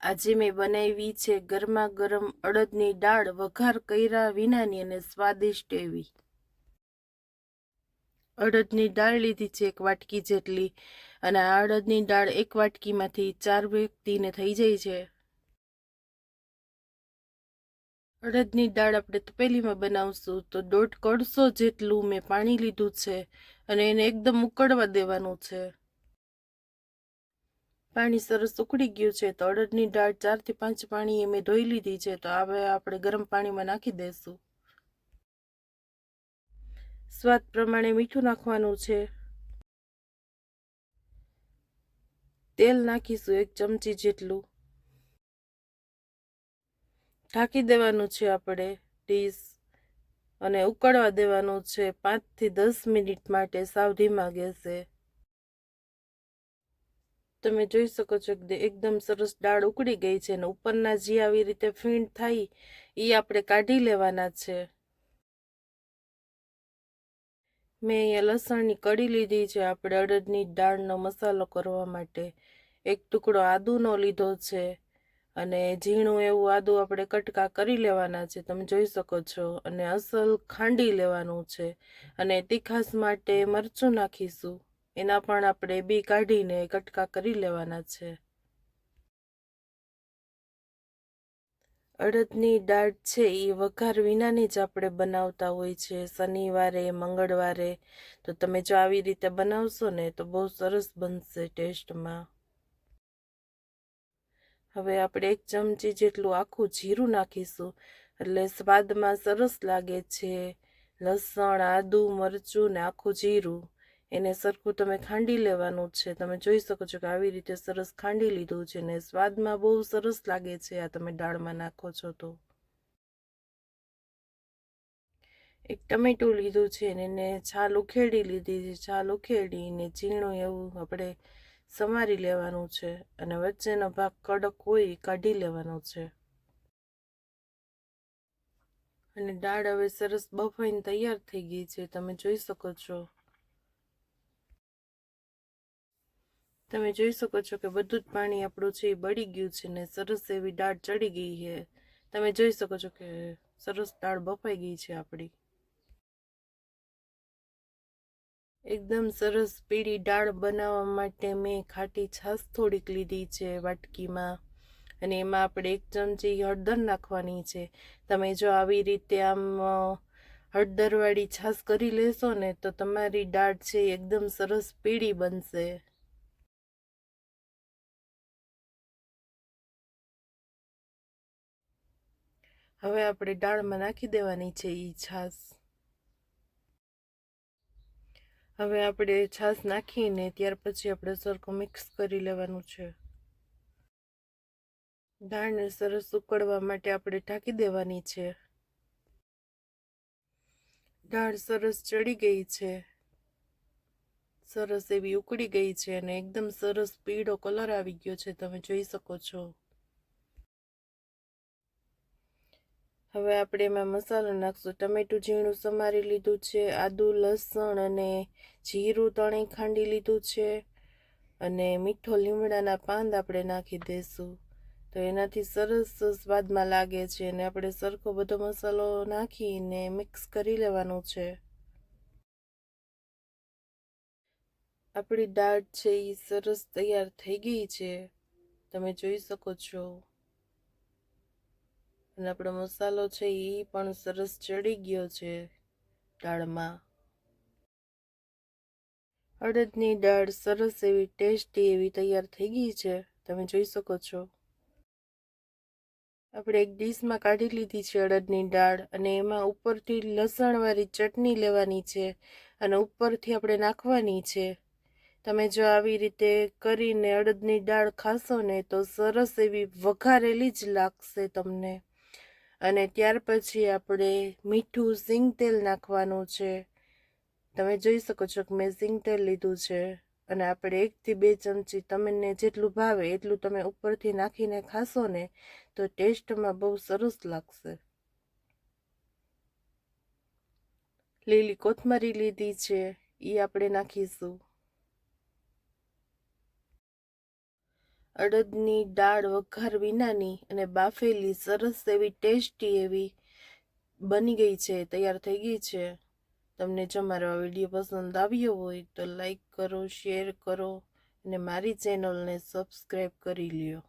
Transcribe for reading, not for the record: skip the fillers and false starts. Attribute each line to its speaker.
Speaker 1: આજે મેં બનાવી છે ગરમા ગરમ અડદની દાળ વઘાર કર્યા વિનાની અને સ્વાદિષ્ટ એવી. અડદની દાળ લીધી છે 1 વાટકી જેટલી, અને આ અડદની દાળ 1 વાટકીમાંથી 4 વ્યક્તિને થઈ જાય છે. અડદની દાળ આપણે તપેલીમાં બનાવશું તો 1.5 કળશો જેટલું મેં પાણી લીધું છે અને એને એકદમ ઉકળવા દેવાનું છે. પાણી સરસ ઉકળી ગયું છે તો અડદની દાળ 4 થી 5 પાણીએ મેં ધોઈ લીધી છે. તો હવે આપણે ગરમ પાણીમાં નાખી દઈશું. સ્વાદ પ્રમાણે મીઠું નાખવાનું છે. તેલ નાખીશું 1 ચમચી જેટલું. ઢાંકી દેવાનું છે આપણે ડીશ અને ઉકળવા દેવાનું છે 5 થી 10 મિનિટ માટે સાવ ધીમા ગેસે. તમે જોઈ શકો છો કે એકદમ સરસ દાળ ઉકળી ગઈ છે અને ઉપરના જે આવી રીતે ફીણ થાય એ આપણે કાઢી લેવાના છે. મેં અહીંયા લસણની કળી લીધી છે આપણે અડદની દાળનો મસાલો કરવા માટે. 1 ટુકડો આદુનો લીધો છે અને ઝીણું એવું આદુ આપણે કટકા કરી લેવાના છે, તમે જોઈ શકો છો. અને અસલ ખાંડી લેવાનું છે અને તીખાસ માટે મરચું નાખીશું. એના પણ આપણે બી કાઢીને કટકા કરી લેવાના છે. અડદની દાળ છે એ વઘાર વિનાની જ આપણે બનાવતા હોય છે શનિવારે, મંગળવારે. તો તમે જો આવી રીતે બનાવશો ને તો બહુ સરસ બનશે ટેસ્ટમાં. હવે આપણે 1 ચમચી જેટલું આખું જીરું નાખીશું એટલે સ્વાદમાં સરસ લાગે છે. લસણ, આદુ, મરચું ને આખું જીરું એને સરખું તમે ખાંડી લેવાનું છે. તમે જોઈ શકો છો કે આવી રીતે સરસ ખાંડી લીધું છે ને સ્વાદમાં બહુ સરસ લાગે છે આ તમે દાળમાં નાખો છો તો. 1 ટમેટું લીધું છે ને એને છાલ ઉખેડી લીધી છે. છાલ ઉખેડીને ઝીણું એવું આપણે સમારી લેવાનું છે અને વચ્ચેનો ભાગ કડક હોય એ કાઢી લેવાનો છે. અને દાળ હવે સરસ બફાઈને તૈયાર થઈ ગઈ છે, તમે જોઈ શકો છો. તમે જોઈ શકો છો કે બધું જ પાણી આપણું છે એ બળી ગયું છે ને સરસ એવી દાળ ચડી ગઈ છે. તમે જોઈ શકો છો કે સરસ દાળ બફાઈ ગઈ છે આપણી. એકદમ સરસ પીળી દાળ બનાવવા માટે મેં ખાટી છાશ થોડીક લીધી છે વાટકીમાં અને એમાં આપણે 1 ચમચી હળદર નાખવાની છે. તમે જો આવી રીતે આમ હળદરવાળી છાશ કરી લેશો ને તો તમારી દાળ છે એકદમ સરસ પીળી બનશે. હવે આપણે દાળમાં નાખી દેવાની છે એ છાશ. હવે આપણે છાશ નાખીને ત્યાર પછી આપણે સરખું મિક્સ કરી લેવાનું છે. દાળને સરસ ઉકળવા માટે આપણે ઢાંકી દેવાની છે. દાળ સરસ ચડી ગઈ છે, સરસ એવી ઉકળી ગઈ છે અને એકદમ સરસ પીળો કલર આવી ગયો છે, તમે જોઈ શકો છો. હવે આપણે એમાં મસાલો નાખશું. ટમેટું ઝીણું સમારી લીધું છે, આદુ, લસણ અને જીરું તણી ખાંડી લીધું છે અને મીઠો લીમડાના પાન આપણે નાખી દઈશું તો એનાથી સરસ સ્વાદમાં લાગે છે. અને આપણે સરખો બધો મસાલો નાખીને મિક્સ કરી લેવાનું છે. આપણી દાળ છે એ સરસ તૈયાર થઈ ગઈ છે, તમે જોઈ શકો છો. અને આપણો મસાલો છે એ પણ સરસ ચડી ગયો છે દાળમાં. અડદની દાળ સરસ એવી ટેસ્ટી એવી તૈયાર થઈ ગઈ છે, તમે જોઈ શકો છો. આપણે 1 ડીશમાં કાઢી લીધી છે અડદની દાળ અને એમાં ઉપરથી લસણવાળી ચટણી લેવાની છે અને ઉપરથી આપણે નાખવાની છે. તમે જો આવી રીતે કરીને અડદની દાળ ખાશો ને તો સરસ એવી વઘારેલી જ લાગશે તમને. અને ત્યાર પછી આપણે મીઠું સિંગ તેલ નાખવાનું છે. તમે જોઈ શકો છો કે મેં સિંગ તેલ લીધું છે અને આપણે 1 થી 2 ચમચી તમને જેટલું ભાવે એટલું તમે ઉપરથી નાખીને ખાશો ને તો ટેસ્ટમાં બહુ સરસ લાગશે. લીલી કોથમરી લીધી છે એ આપણે નાખીશું. અડદની દાળ વઘાર વિનાની અને બાફેલી સરસ એવી ટેસ્ટી એવી બની ગઈ છે, તૈયાર થઈ ગઈ છે. તમને જો મારો આ વિડીયો પસંદ આવ્યો હોય તો લાઈક કરો, શેર કરો અને મારી ચેનલને સબસ્ક્રાઈબ કરી લ્યો.